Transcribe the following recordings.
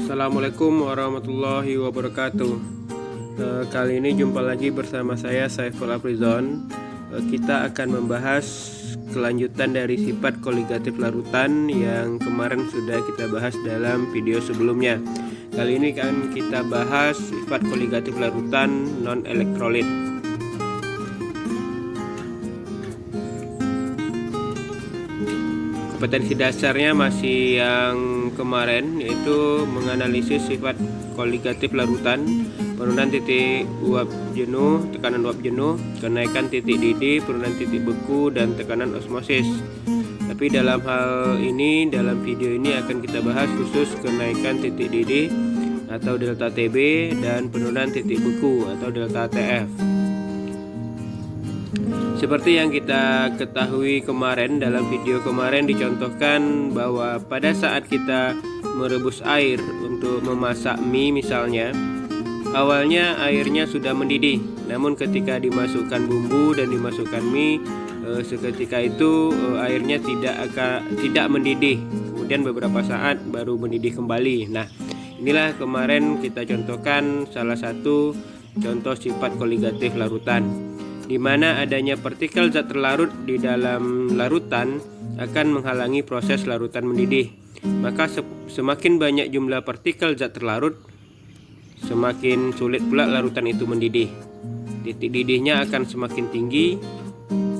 Assalamualaikum warahmatullahi wabarakatuh. Kali ini jumpa lagi bersama saya Saiful Afrizon. Kita akan membahas kelanjutan dari sifat koligatif larutan yang kemarin sudah kita bahas dalam video sebelumnya. Kali ini akan kita bahas sifat koligatif larutan non elektrolit. Kompetensi dasarnya masih yang kemarin, yaitu menganalisis sifat koligatif larutan, penurunan titik uap jenuh, tekanan uap jenuh, kenaikan titik didih, penurunan titik beku, dan tekanan osmosis. Tapi dalam hal ini, dalam video ini akan kita bahas khusus kenaikan titik didih atau delta TB dan penurunan titik beku atau delta TF. Seperti yang kita ketahui kemarin, dalam video kemarin dicontohkan bahwa pada saat kita merebus air untuk memasak mie misalnya, awalnya airnya sudah mendidih, namun ketika dimasukkan bumbu dan dimasukkan mie, seketika itu airnya tidak mendidih, kemudian beberapa saat baru mendidih kembali. Nah, inilah kemarin kita contohkan salah satu contoh sifat koligatif larutan, di mana adanya partikel zat terlarut di dalam larutan akan menghalangi proses larutan mendidih. Maka semakin banyak jumlah partikel zat terlarut, semakin sulit pula larutan itu mendidih. Titik didihnya akan semakin tinggi.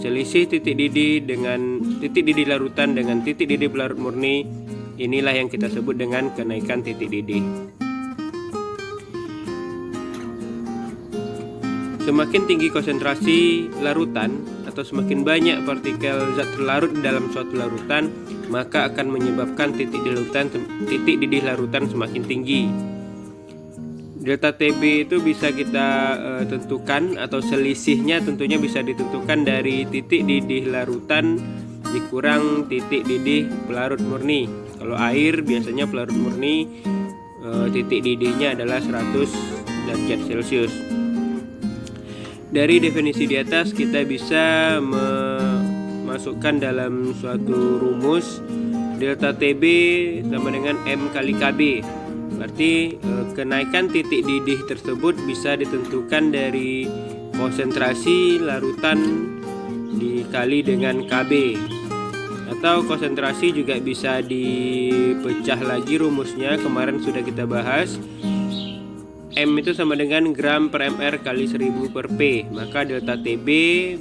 Selisih titik didih larutan dengan titik didih pelarut murni, inilah yang kita sebut dengan kenaikan titik didih. Semakin tinggi konsentrasi larutan atau semakin banyak partikel zat terlarut di dalam suatu larutan, maka akan menyebabkan titik didih larutan semakin tinggi. Delta TB itu bisa kita tentukan, atau selisihnya tentunya bisa ditentukan dari titik didih larutan dikurang titik didih pelarut murni. Kalau air biasanya pelarut murni titik didihnya adalah 100 derajat Celcius. Dari definisi di atas kita bisa memasukkan dalam suatu rumus delta TB sama dengan M kali KB. Berarti kenaikan titik didih tersebut bisa ditentukan dari konsentrasi larutan dikali dengan KB. Atau konsentrasi juga bisa dipecah lagi rumusnya, kemarin sudah kita bahas. M itu sama dengan gram per mr kali 1000 per P. Maka delta TB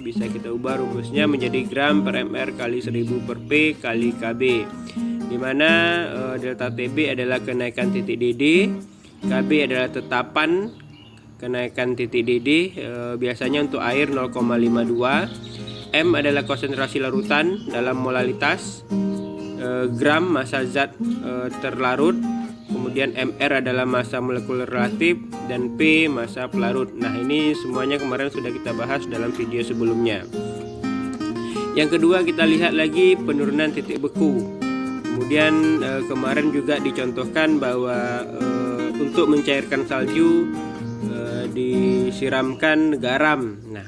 bisa kita ubah rumusnya menjadi gram per mr kali 1000 per P kali KB, dimana delta TB adalah kenaikan titik didih, KB adalah tetapan kenaikan titik didih, biasanya untuk air 0,52. M adalah konsentrasi larutan dalam molalitas, gram massa zat terlarut, kemudian mr adalah massa molekuler relatif, dan P massa pelarut. Nah, ini semuanya kemarin sudah kita bahas dalam video sebelumnya. Yang kedua, kita lihat lagi penurunan titik beku. Kemudian kemarin juga dicontohkan bahwa untuk mencairkan salju disiramkan garam. Nah,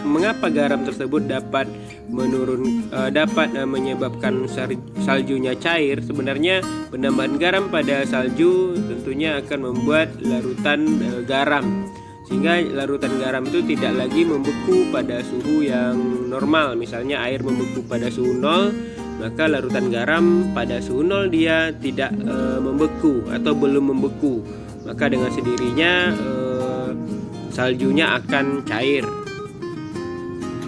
mengapa garam tersebut dapat menyebabkan saljunya cair? Sebenarnya penambahan garam pada salju tentunya akan membuat larutan garam, sehingga larutan garam itu tidak lagi membeku pada suhu yang normal. Misalnya air membeku pada suhu 0, maka larutan garam pada suhu 0 dia tidak membeku atau belum membeku. Maka dengan sendirinya saljunya akan cair.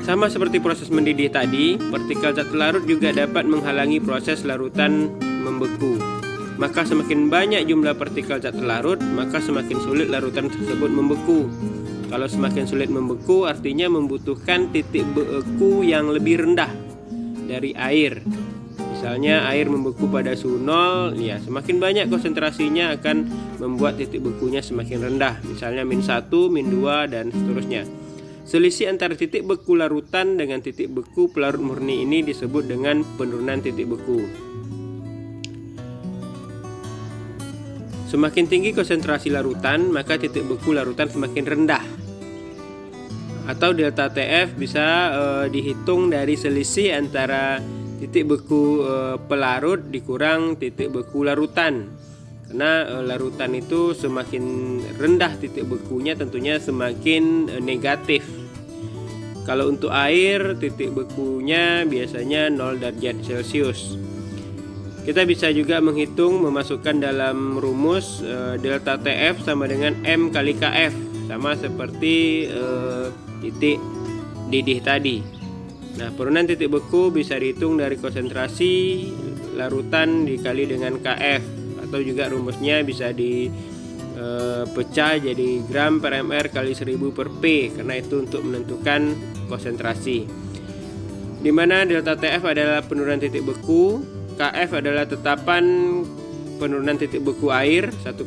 Sama seperti proses mendidih tadi, partikel zat terlarut juga dapat menghalangi proses larutan membeku. Maka semakin banyak jumlah partikel zat terlarut, maka semakin sulit larutan tersebut membeku. Kalau semakin sulit membeku, artinya membutuhkan titik beku yang lebih rendah dari air. Misalnya air membeku pada suhu 0, ya semakin banyak konsentrasinya akan membuat titik bekunya semakin rendah. Misalnya -1, -2, dan seterusnya. Selisih antara titik beku larutan dengan titik beku pelarut murni ini disebut dengan penurunan titik beku. Semakin tinggi konsentrasi larutan, maka titik beku larutan semakin rendah. Atau delta TF bisa dihitung dari selisih antara titik beku pelarut dikurang titik beku larutan. Karena larutan itu semakin rendah titik bekunya tentunya semakin negatif. Kalau untuk air, titik bekunya biasanya 0 derajat Celcius. Kita bisa juga menghitung memasukkan dalam rumus delta TF sama dengan M kali KF, sama seperti titik didih tadi. Nah, penurunan titik beku bisa dihitung dari konsentrasi larutan dikali dengan KF, atau juga rumusnya bisa dipecah jadi gram per mr kali 1000 per P, karena itu untuk menentukan konsentrasi. Dimana delta TF adalah penurunan titik beku, KF adalah tetapan penurunan titik beku air 1,86,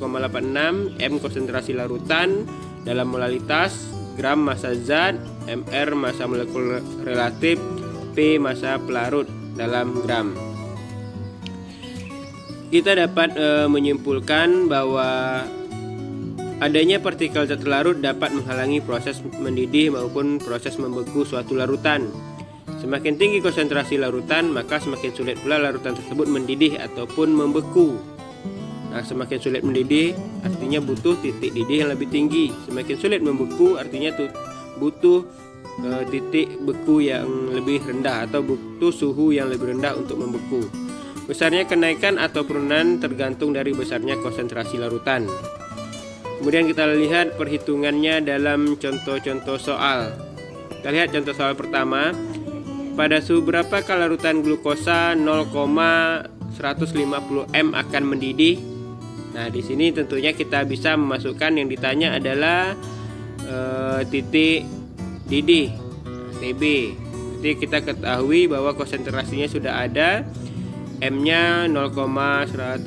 M konsentrasi larutan dalam molalitas, gram massa zat, mr massa molekul relatif, P massa pelarut dalam gram. Kita dapat menyimpulkan bahwa adanya partikel zat larut dapat menghalangi proses mendidih maupun proses membeku suatu larutan. Semakin tinggi konsentrasi larutan, maka semakin sulit pula larutan tersebut mendidih ataupun membeku. Nah, semakin sulit mendidih artinya butuh titik didih yang lebih tinggi. Semakin sulit membeku artinya butuh titik beku yang lebih rendah atau butuh suhu yang lebih rendah untuk membeku. Besarnya kenaikan atau penurunan tergantung dari besarnya konsentrasi larutan. Kemudian kita lihat perhitungannya dalam contoh-contoh soal. Kita lihat contoh soal pertama. Pada suhu berapa larutan glukosa 0,150 m akan mendidih? Nah, di sini tentunya kita bisa memasukkan yang ditanya adalah titik didih TB. Jadi kita ketahui bahwa konsentrasinya sudah ada, M-nya 0,150,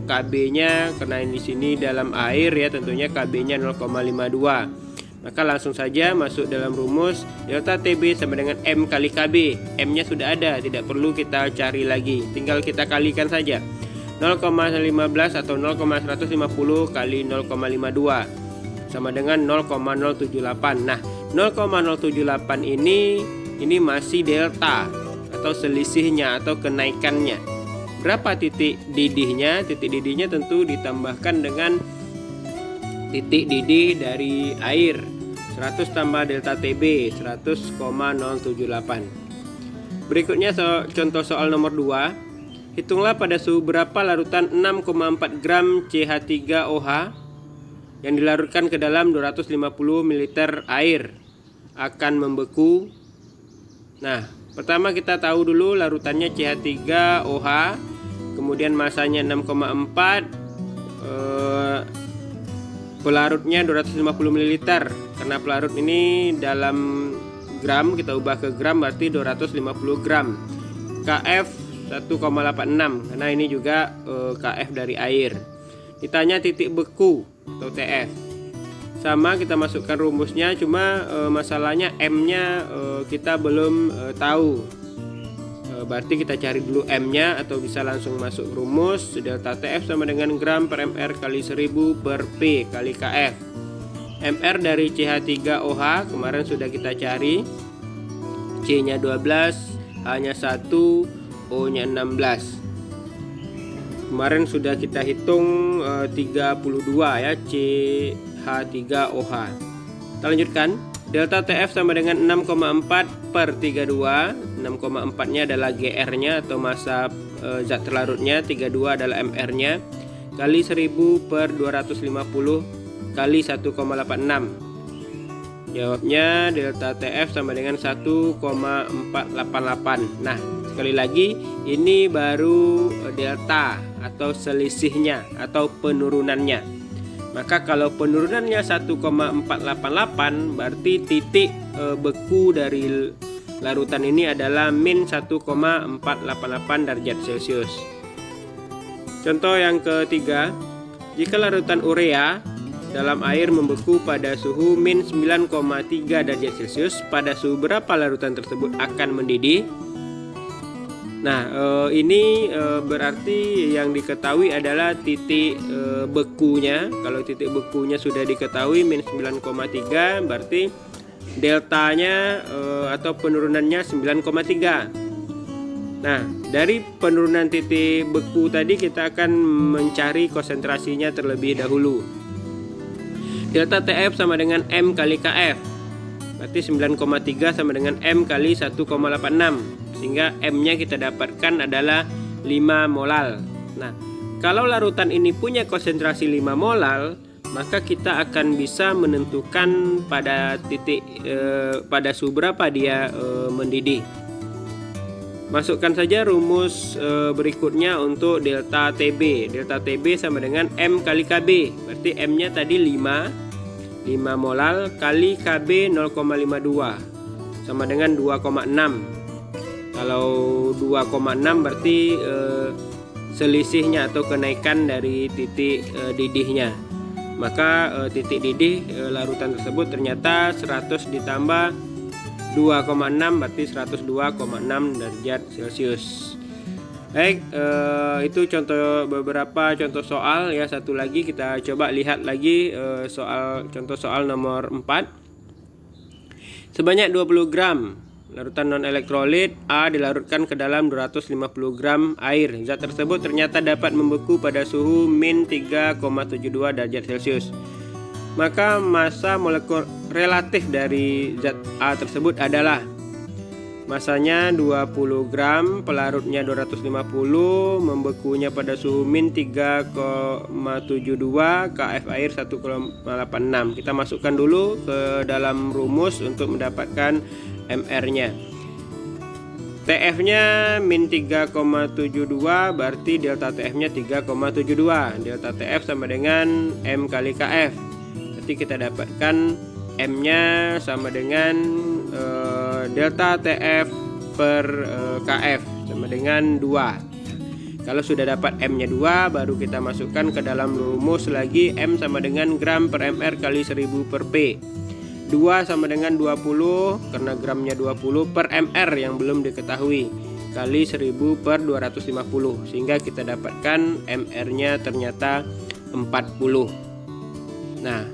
KB-nya karena di sini dalam air ya, tentunya KB-nya 0,52. Maka langsung saja masuk dalam rumus delta TB sama dengan M kali KB. M-nya sudah ada, tidak perlu kita cari lagi, tinggal kita kalikan saja. 0,15 atau 0,150 kali 0,52 sama dengan 0,078. Nah, 0,078 ini masih delta atau selisihnya atau kenaikannya. Berapa titik didihnya? Titik didihnya tentu ditambahkan dengan titik didih dari air. 100 tambah delta TB 100,078. Berikutnya contoh soal nomor 2. Hitunglah pada suhu berapa larutan 6,4 gram CH3OH yang dilarutkan ke dalam 250 ml air akan membeku. Nah, pertama kita tahu dulu larutannya CH3OH, kemudian masanya 6,4, pelarutnya 250 ml. Karena pelarut ini dalam gram, kita ubah ke gram berarti 250 gram. KF 1,86 karena ini juga KF dari air. Ditanya titik beku atau TF. Sama kita masukkan rumusnya, cuma masalahnya M-nya kita belum tahu. Berarti kita cari dulu M-nya atau bisa langsung masuk rumus delta TF sama dengan gram per mr kali 1000 per P kali KF. MR dari CH3OH kemarin sudah kita cari, C-nya 12, H-nya 1, O-nya 16. Kemarin sudah kita hitung 32 ya, CH3OH. Kita lanjutkan. Delta TF sama dengan 6,4 per 32. 6,4 nya adalah GR-nya atau massa zat terlarutnya, 32 adalah MR-nya, kali 1000 per 250 kali 1,86. Jawabnya delta TF sama dengan 1,488. Nah, sekali lagi ini baru delta atau selisihnya atau penurunannya. Maka kalau penurunannya 1,488 berarti titik beku dari larutan ini adalah min 1,488 derajat Celcius. Contoh yang ketiga, jika larutan urea dalam air membeku pada suhu min 9,3 derajat Celcius, pada suhu berapa larutan tersebut akan mendidih? Nah, ini berarti yang diketahui adalah titik bekunya. Kalau titik bekunya sudah diketahui min 9,3, berarti deltanya atau penurunannya 9,3. Nah, dari penurunan titik beku tadi kita akan mencari konsentrasinya terlebih dahulu. Delta TF sama dengan M kali KF. Berarti 9,3 sama dengan M kali 1,86. Sehingga M-nya kita dapatkan adalah 5 molal. Nah, kalau larutan ini punya konsentrasi 5 molal, maka kita akan bisa menentukan pada titik pada suhu berapa dia mendidih. Masukkan saja rumus berikutnya untuk delta TB. Delta TB sama dengan M kali KB. Berarti M-nya tadi 5 molal kali KB 0,52 sama dengan 2,6. Kalau 2,6 berarti selisihnya atau kenaikan dari titik didihnya. Maka titik didih larutan tersebut ternyata 100 ditambah 2,6 berarti 102,6 derajat Celcius. Baik, itu beberapa contoh soal ya. Satu lagi kita coba lihat lagi contoh soal nomor 4. Sebanyak 20 gram larutan non elektrolit A dilarutkan ke dalam 250 gram air. Zat tersebut ternyata dapat membeku pada suhu min 3,72 derajat Celcius. Maka massa molekul relatif dari zat A tersebut adalah masanya 20 gram, pelarutnya 250, membekunya pada suhu min 3,72, KF air 1,86. Kita masukkan dulu ke dalam rumus untuk mendapatkan MR-nya. TF-nya min 3,72 berarti delta TF-nya 3,72. Delta TF sama dengan M kali KF. Berarti kita dapatkan M-nya sama dengan delta TF per KF sama dengan 2. Kalau sudah dapat M-nya 2, baru kita masukkan ke dalam rumus lagi M sama dengan gram per MR kali 1000 per P. 2 sama dengan 20 karena gramnya 20 per MR yang belum diketahui kali 1000 per 250, sehingga kita dapatkan MR-nya ternyata 40. Nah,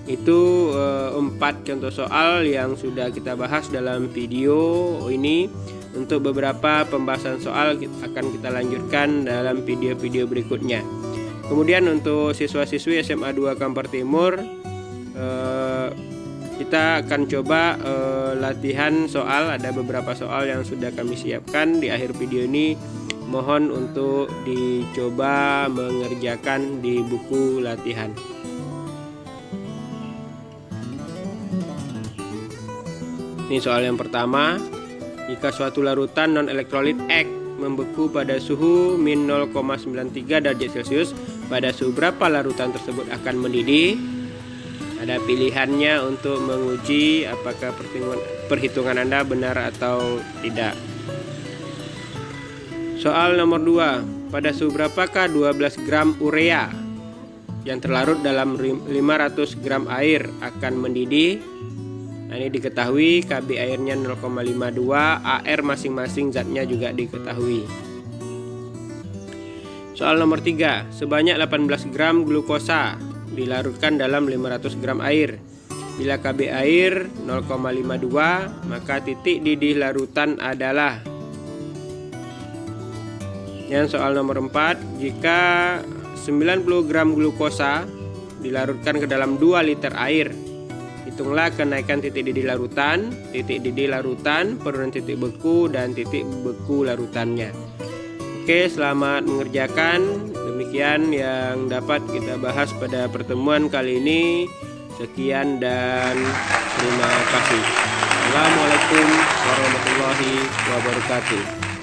itu 4 contoh soal yang sudah kita bahas dalam video ini. Untuk beberapa pembahasan soal akan kita lanjutkan dalam video-video berikutnya. Kemudian untuk siswa-siswi SMA 2 Kampar Timur, kita akan coba latihan soal. Ada beberapa soal yang sudah kami siapkan di akhir video ini. Mohon untuk dicoba mengerjakan di buku latihan. Ini soal yang pertama. Jika suatu larutan non elektrolit X membeku pada suhu min 0,93 derajat Celcius, pada suhu berapa larutan tersebut akan mendidih? Ada pilihannya untuk menguji apakah perhitungan Anda benar atau tidak. Soal nomor 2. Pada suhu berapakah 12 gram urea yang terlarut dalam 500 gram air akan mendidih? Nah, ini diketahui KB airnya 0,52, AR masing-masing zatnya juga diketahui. Soal nomor 3. Sebanyak 18 gram glukosa dilarutkan dalam 500 gram air. Bila KB air 0,52, maka titik didih larutan adalah. Yang soal nomor 4. Jika 90 gram glukosa dilarutkan ke dalam 2 liter air, hitunglah kenaikan titik didih larutan, penurunan titik beku, dan titik beku larutannya. Oke, selamat mengerjakan. Demikian yang dapat kita bahas pada pertemuan kali ini. Sekian dan terima kasih. Assalamualaikum warahmatullahi wabarakatuh.